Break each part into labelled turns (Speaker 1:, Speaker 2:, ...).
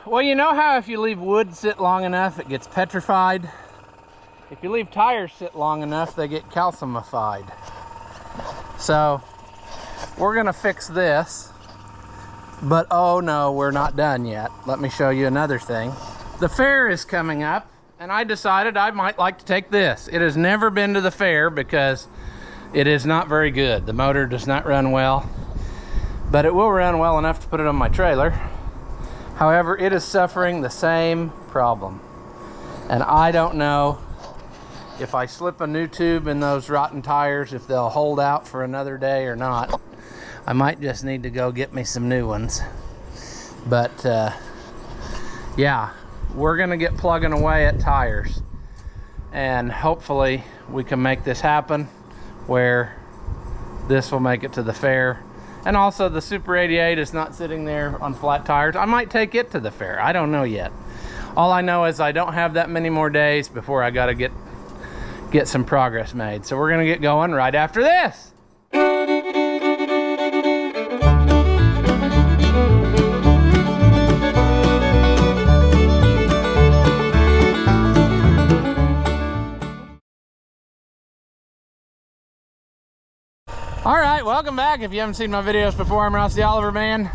Speaker 1: Well, you know how if you leave wood sit long enough, it gets petrified? If you leave tires sit long enough, they get calcified. So, we're gonna fix this, but oh no, we're not done yet. Let me show you another thing. The fair is coming up, and I decided I might like to take this. It has never been to the fair because it is not very good. The motor does not run well, but it will run well enough to put it on my trailer. However, it is suffering the same problem. And I don't know if I slip a new tube in those rotten tires, if they'll hold out for another day or not. I might just need to go get me some new ones. But yeah, we're gonna get plugging away at tires. And hopefully we can make this happen where this will make it to the fair. And also the Super 88 is not sitting there on flat tires. I might take it to the fair, I don't know yet. All I know is I don't have that many more days before I gotta get some progress made. So we're gonna get going right after this. All right, welcome back. If you haven't seen my videos before, I'm Ross the Oliver Man.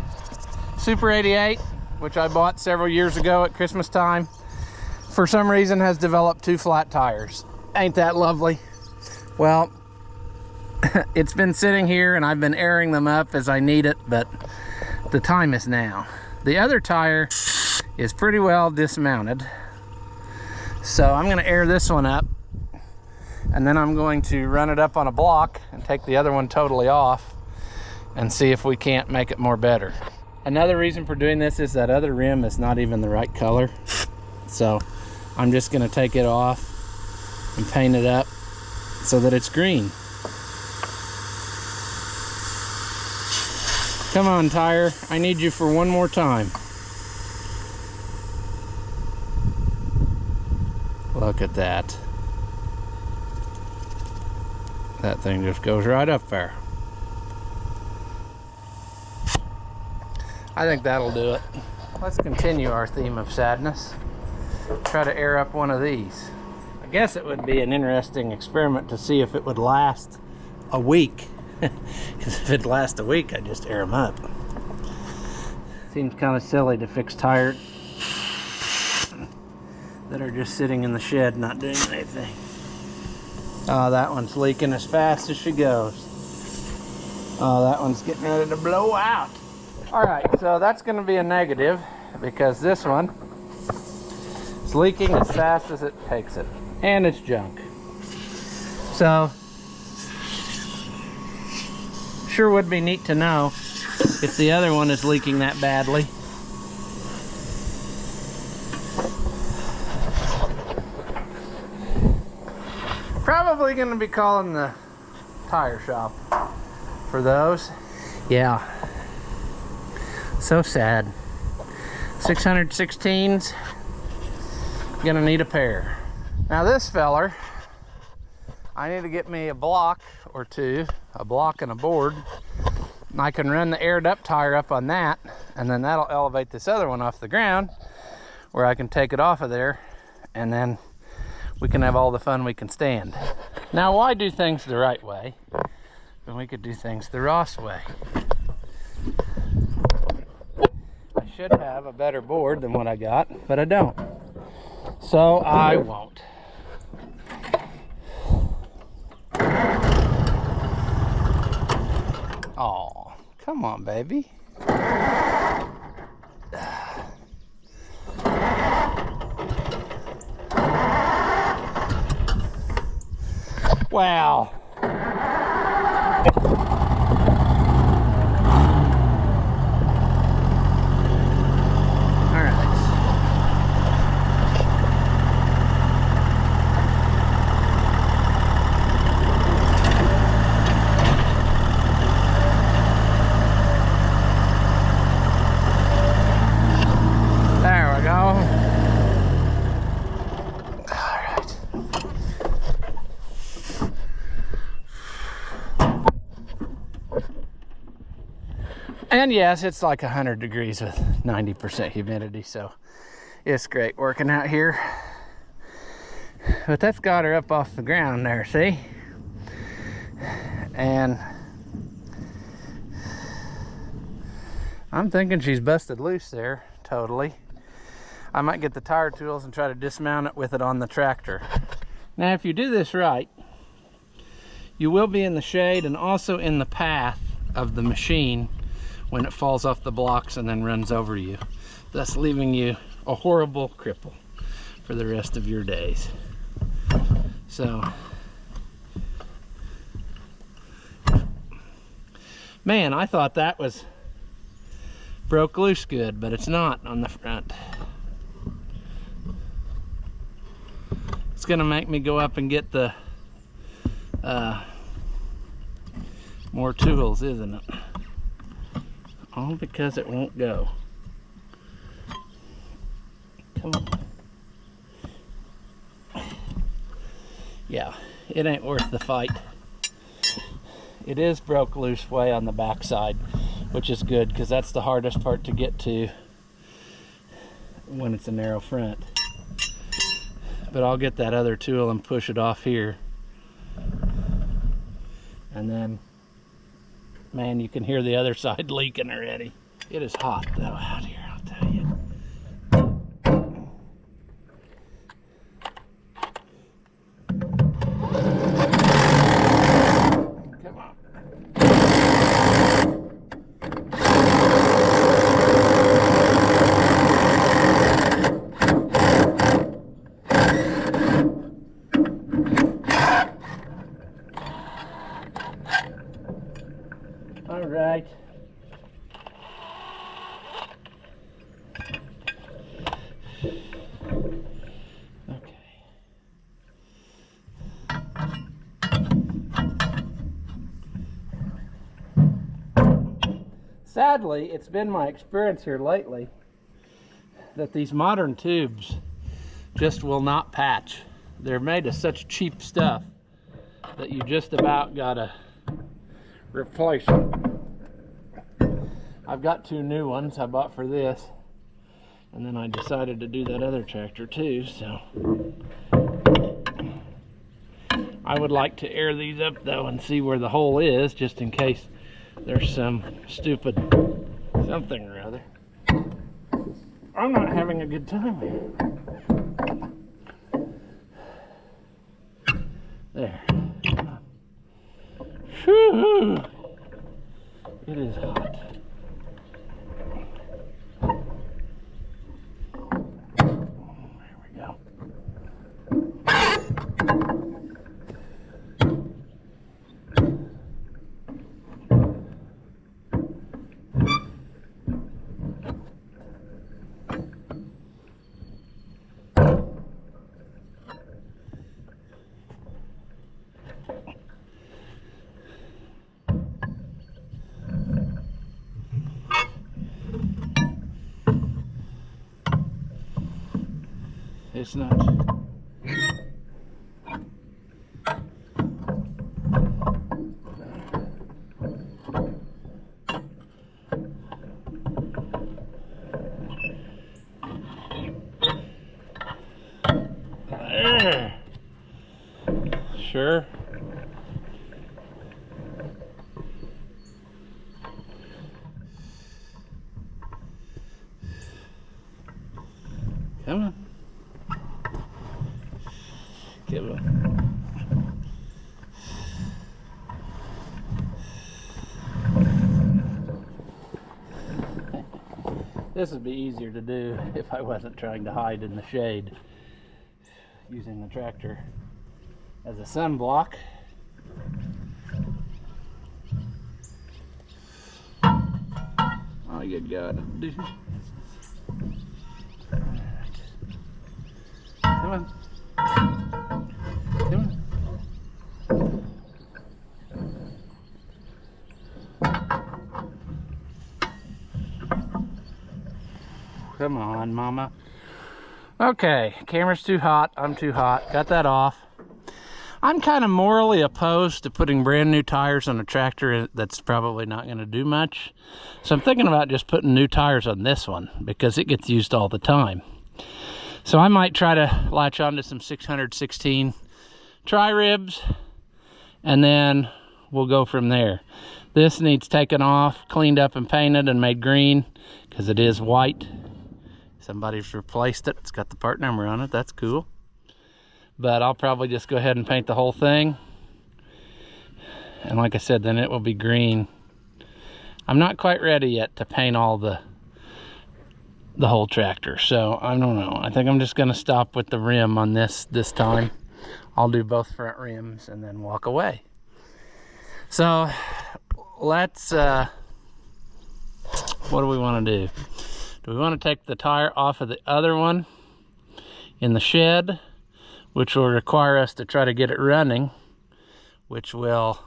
Speaker 1: Super 88, which I bought several years ago at Christmas time, for some reason has developed 2 flat tires. Ain't that lovely? Well, it's been sitting here and I've been airing them up as I need it, but the time is now. The other tire is pretty well dismounted, so I'm gonna air this one up, and then I'm going to run it up on a block and take the other one totally off and see if we can't make it more better. Another reason for doing this is that other rim is not even the right color. So I'm just gonna take it off and paint it up so that it's green. Come on, tire, I need you for one more time. Look at that. That thing just goes right up there. I think that'll do it. Let's continue our theme of sadness. Try to air up one of these. I guess it would be an interesting experiment to see if it would last a week. Because if it lasts a week, I'd just air them up. Seems kind of silly to fix tires that are just sitting in the shed not doing anything. Oh, that one's leaking as fast as she goes. Oh, that one's getting ready to blow out. All right, so that's going to be a negative because this one is leaking as fast as it takes it, and it's junk. So, sure would be neat to know if the other one is leaking that badly. Probably going to be calling the tire shop for those. Yeah. So sad. 616s. Gonna need a pair. Now this feller, I need to get me a block or two, a block and a board. And I can run the aired up tire up on that, and then that'll elevate this other one off the ground where I can take it off of there, and then we can have all the fun we can stand. Now, why do things the right way when we could do things the Ross way? I should have a better board than what I got, but I don't. So I won't. Oh, come on, baby. Wow. And yes, it's like 100 degrees with 90% humidity, so it's great working out here. But that's got her up off the ground there, see? And I'm thinking she's busted loose there, totally. I might get the tire tools and try to dismount it with it on the tractor. Now, if you do this right, you will be in the shade and also in the path of the machine when it falls off the blocks and then runs over you, thus leaving you a horrible cripple for the rest of your days. So, man, I thought that was broke loose good, but it's not on the front. It's gonna make me go up and get the more tools, isn't it? All because it won't go. Come on. Yeah, it ain't worth the fight. It is broke loose way on the backside, which is good because that's the hardest part to get to when it's a narrow front. But I'll get that other tool and push it off here. And then, man, you can hear the other side leaking already. It is hot though out here, I'll tell you. Come on. All right. Okay. Sadly, it's been my experience here lately that these modern tubes just will not patch. They're made of such cheap stuff that you just about gotta replace them. I've got 2 new ones I bought for this, and then I decided to do that other tractor too, so I would like to air these up though and see where the hole is, just in case there's some stupid something or other. I'm not having a good time here. There. Whew. It is hot. There we go. It's not. There. Sure. Come on. Give it. This would be easier to do if I wasn't trying to hide in the shade using the tractor as a sunblock. Oh, good God. Come on. Come on. Come on, Mama. Okay, camera's too hot. I'm too hot. Got that off. I'm kind of morally opposed to putting brand new tires on a tractor that's probably not going to do much. So I'm thinking about just putting new tires on this one because it gets used all the time. So I might try to latch onto some 616 tri-ribs, and then we'll go from there. This needs taken off, cleaned up and painted and made green because it is white. Somebody's replaced it. It's got the part number on it. That's cool. But I'll probably just go ahead and paint the whole thing. And like I said, then it will be green. I'm not quite ready yet to paint all the whole tractor. So I don't know. I think I'm just going to stop with the rim on this time. I'll do both front rims and then walk away. So let's, what do we want to do? Do we want to take the tire off of the other one in the shed, which will require us to try to get it running, which will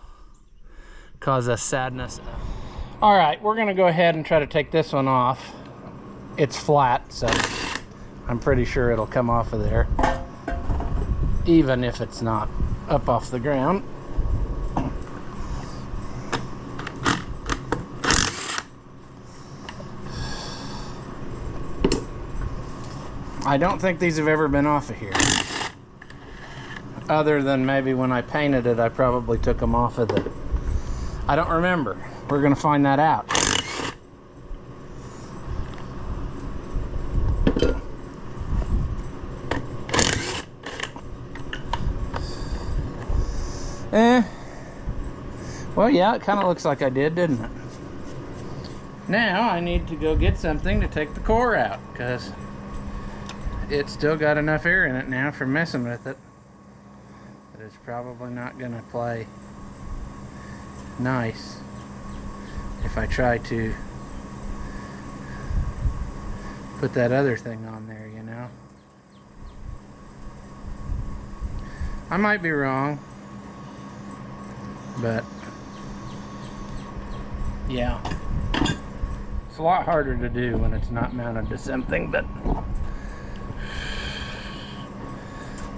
Speaker 1: cause us sadness. All right, we're gonna go ahead and try to take this one off. It's flat, so I'm pretty sure it'll come off of there, even if it's not up off the ground. I don't think these have ever been off of here. Other than maybe when I painted it, I probably took them off of the... I don't remember. We're gonna find that out. Well, yeah, it kind of looks like I did, didn't it? Now I need to go get something to take the core out, because it's still got enough air in it now for messing with it. But it's probably not gonna play nice if I try to put that other thing on there, you know. I might be wrong, but yeah, it's a lot harder to do when it's not mounted to something, but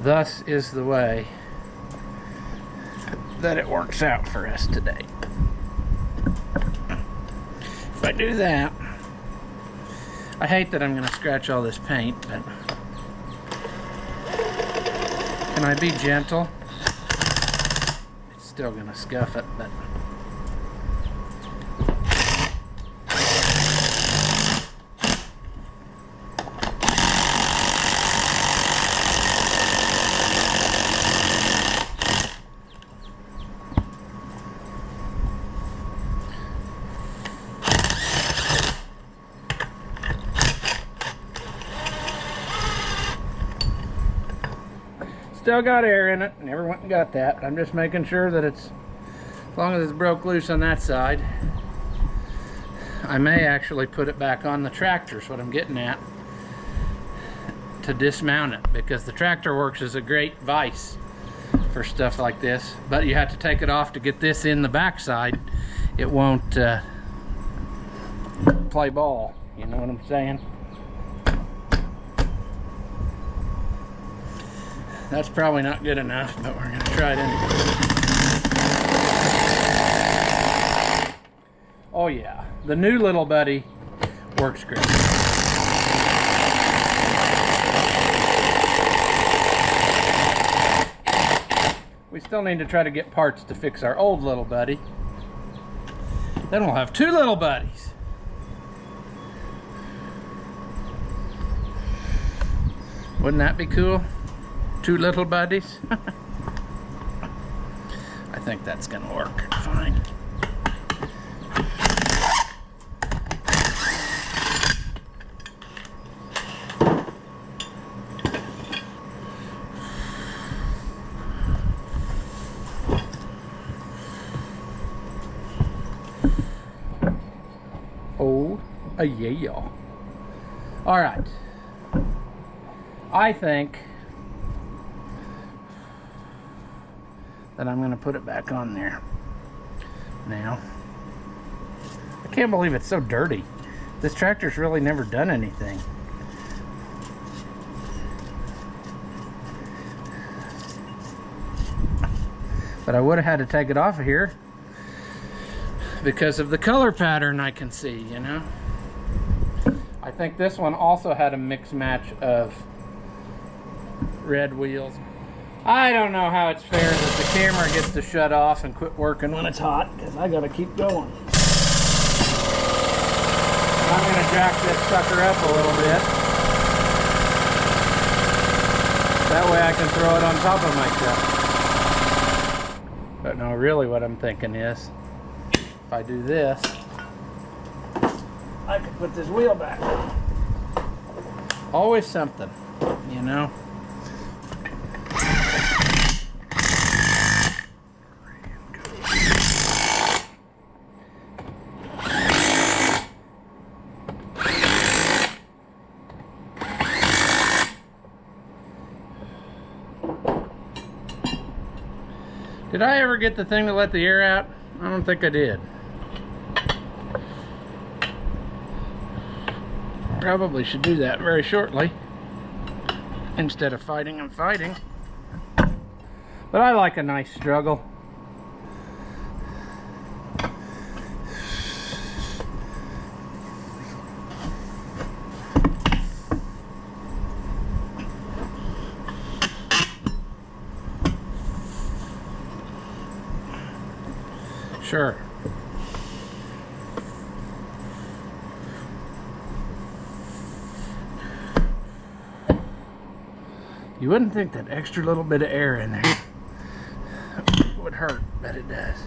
Speaker 1: thus is the way that it works out for us today. If I do that, I hate that I'm going to scratch all this paint, but can I be gentle? It's still going to scuff it, but still got air in it. Never went and got that. I'm just making sure that it's, as long as it's broke loose on that side. I may actually put it back on the tractor, is what I'm getting at, to dismount it, because the tractor works as a great vise for stuff like this, but you have to take it off to get this in the backside. It won't play ball, you know what I'm saying? That's probably not good enough, but we're gonna try it anyway. Oh yeah, the new little buddy works great. We still need to try to get parts to fix our old little buddy. Then we'll have two little buddies. Wouldn't that be cool? Two little buddies. I think that's gonna work fine. Oh, yeah. All right. I think that I'm going to put it back on there now. I can't believe it's so dirty. This tractor's really never done anything. But I would have had to take it off of here because of the color pattern I can see, you know. I think this one also had a mix match of red wheels. I don't know how it's fair that the camera gets to shut off and quit working when it's hot, because I gotta keep going. I'm gonna jack this sucker up a little bit. That way I can throw it on top of my truck. But no, really what I'm thinking is, if I do this, I could put this wheel back. Always something, you know. Did I ever get the thing to let the air out? I don't think I did. Probably should do that very shortly instead of fighting and fighting. But I like a nice struggle. Sure. You wouldn't think that extra little bit of air in there would hurt, but it does.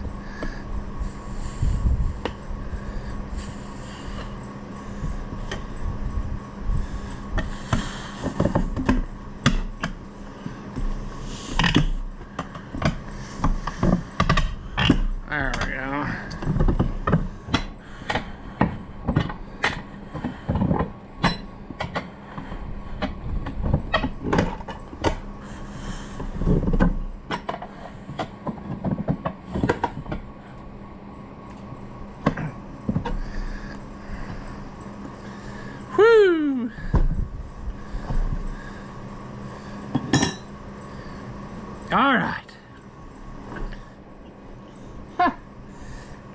Speaker 1: There we go. Whoo! All right.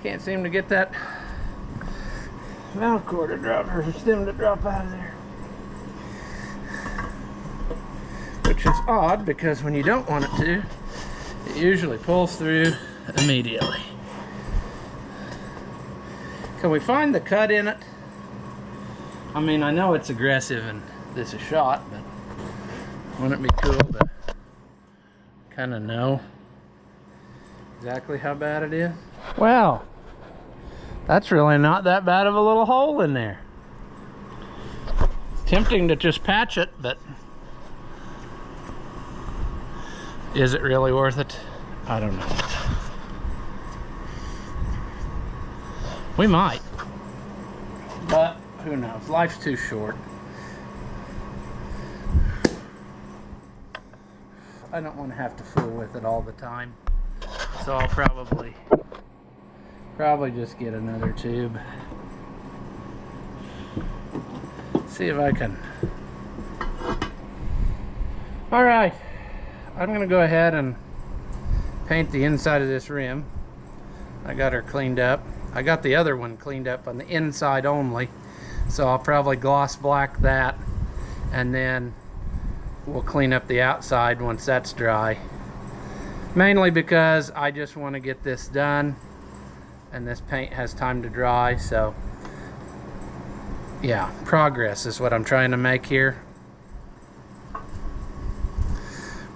Speaker 1: Can't seem to get that valve cord to drop, or stem to drop out of there. Which is odd, because when you don't want it to, it usually pulls through immediately. Can we find the cut in it? I mean, I know it's aggressive and this is shot, but wouldn't it be cool to kind of know exactly how bad it is? Well, that's really not that bad of a little hole in there. It's tempting to just patch it, but is it really worth it? I don't know. We might, but who knows? Life's too short. I don't want to have to fool with it all the time, so I'll probably just get another tube. See if I can. All right, I'm gonna go ahead and paint the inside of this rim. I got her cleaned up. I got the other one cleaned up on the inside only, so I'll probably gloss black that, and then we'll clean up the outside once that's dry. Mainly because I just want to get this done and this paint has time to dry. So yeah, progress is what I'm trying to make here.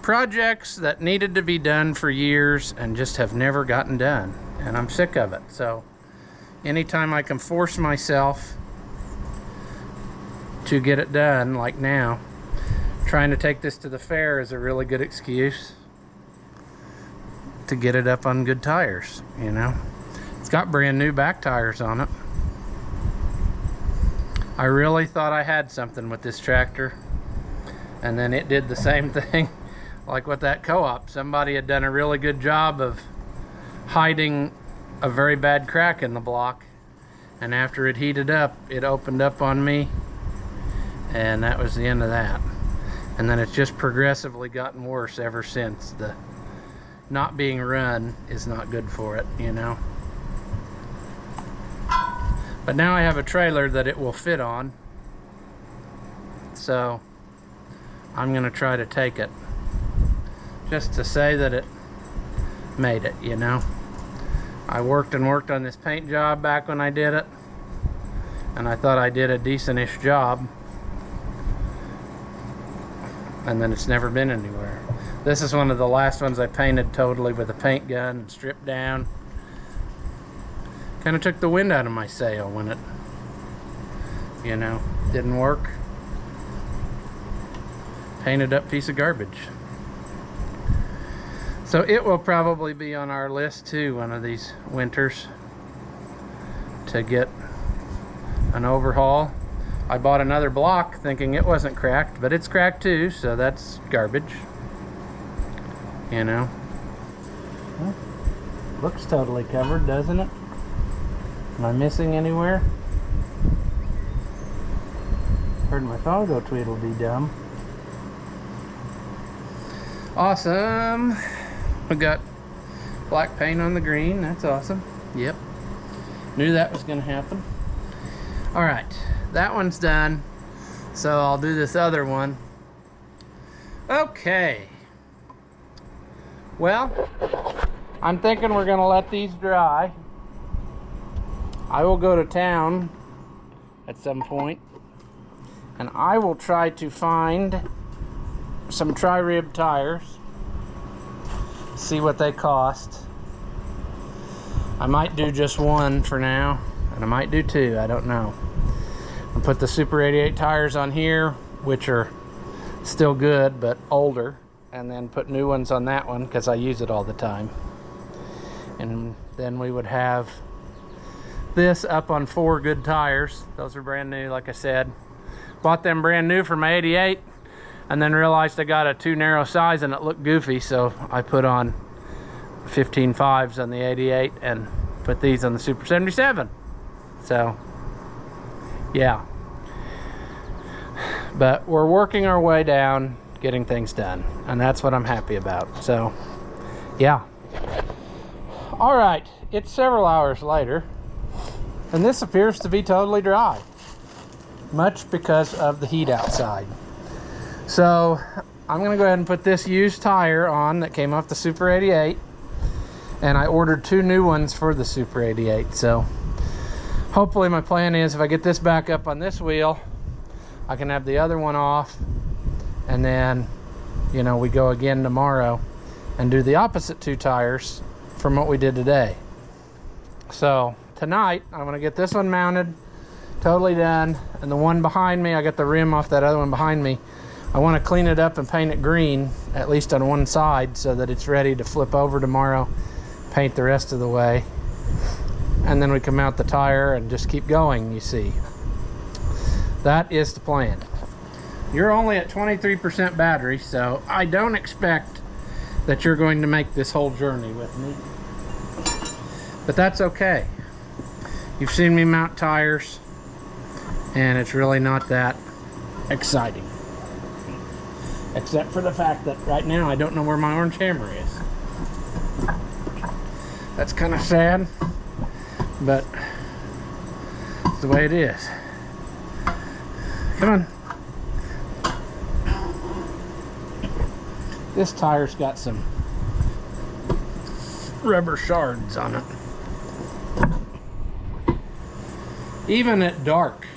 Speaker 1: Projects that needed to be done for years and just have never gotten done, and I'm sick of it. So anytime I can force myself to get it done, like now, trying to take this to the fair is a really good excuse to get it up on good tires, you know. It's got brand new back tires on it. I really thought I had something with this tractor, and then it did the same thing like with that co-op. Somebody had done a really good job of hiding a very bad crack in the block, and after it heated up, it opened up on me, and that was the end of that. And then it's just progressively gotten worse ever since. The not being run is not good for it, you know. But now I have a trailer that it will fit on, so I'm gonna try to take it just to say that it made it, you know. I worked and worked on this paint job back when I did it, and I thought I did a decent-ish job, and then it's never been anywhere. This is one of the last ones I painted totally with a paint gun and stripped down. Kind of took the wind out of my sail when it, you know, didn't work. Painted up piece of garbage. So it will probably be on our list too one of these winters to get an overhaul. I bought another block thinking it wasn't cracked, but it's cracked too, so that's garbage, you know. Well, looks totally covered, doesn't it? Am I missing anywhere? Heard my phone go tweedledee-dum. Awesome. We got black paint on the green. That's awesome. Yep. Knew that was going to happen. Alright. That one's done. So I'll do this other one. Okay. Well, I'm thinking we're going to let these dry. I will go to town at some point, and I will try to find some tri-rib tires, see what they cost. I might do just one for now, and I might do two, I don't know. I'll put the Super 88 tires on here, which are still good but older, and then put new ones on that one because I use it all the time. And then we would have this up on 4 good tires. Those are brand new, like I said. Bought them brand new for my 88, and then realized I got a too narrow size and it looked goofy, so I put on 15.5s on the 88 and put these on the Super 77. So yeah, but we're working our way down, getting things done, and that's what I'm happy about. So yeah. All right, it's several hours later, and this appears to be totally dry, much because of the heat outside. So I'm gonna go ahead and put this used tire on that came off the Super 88, and I ordered 2 new ones for the Super 88. So hopefully my plan is if I get this back up on this wheel, I can have the other one off, and then, you know, we go again tomorrow and do the opposite 2 tires from what we did today. So tonight I'm gonna get this one mounted, totally done, and the one behind me, I got the rim off that other one behind me. I want to clean it up and paint it green, at least on one side, so that it's ready to flip over tomorrow, paint the rest of the way, and then we can mount the tire and just keep going, you see. That is the plan. You're only at 23% battery, so I don't expect that you're going to make this whole journey with me. But that's okay. You've seen me mount tires, and it's really not that exciting. Except for the fact that right now I don't know where my orange hammer is. That's kind of sad, but it's the way it is. Come on. This tire's got some rubber shards on it. Even at dark,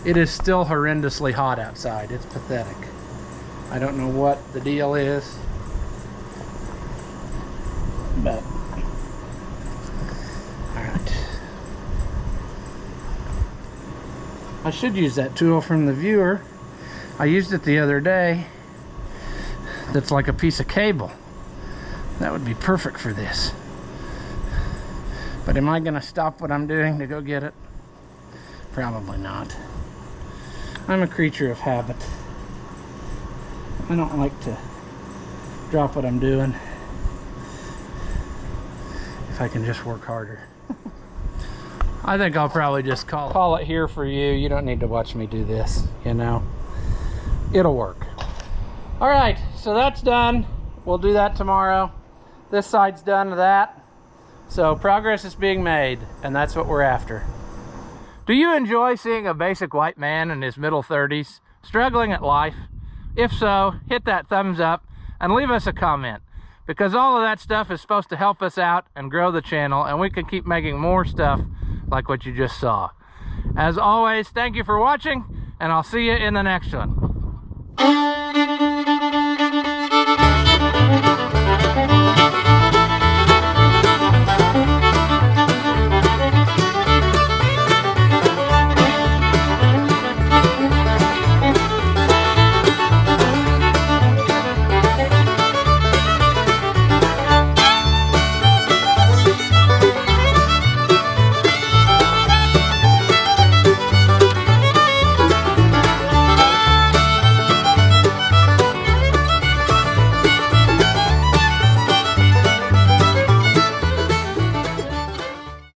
Speaker 1: it is still horrendously hot outside. It's pathetic. I don't know what the deal is, but all right. I should use that tool from the viewer. I used it the other day. That's like a piece of cable. That would be perfect for this. But am I gonna stop what I'm doing to go get it? Probably not. I'm a creature of habit. I don't like to drop what I'm doing if I can just work harder. I think I'll probably just call it here for you. You don't need to watch me do this, you know. It'll work. All right, so that's done. We'll do that tomorrow. This side's done to that. So progress is being made, and that's what we're after. Do you enjoy seeing a basic white man in his middle 30s struggling at life? If so, hit that thumbs up and leave us a comment, because all of that stuff is supposed to help us out and grow the channel, and we can keep making more stuff like what you just saw. As always, thank you for watching, and I'll see you in the next one.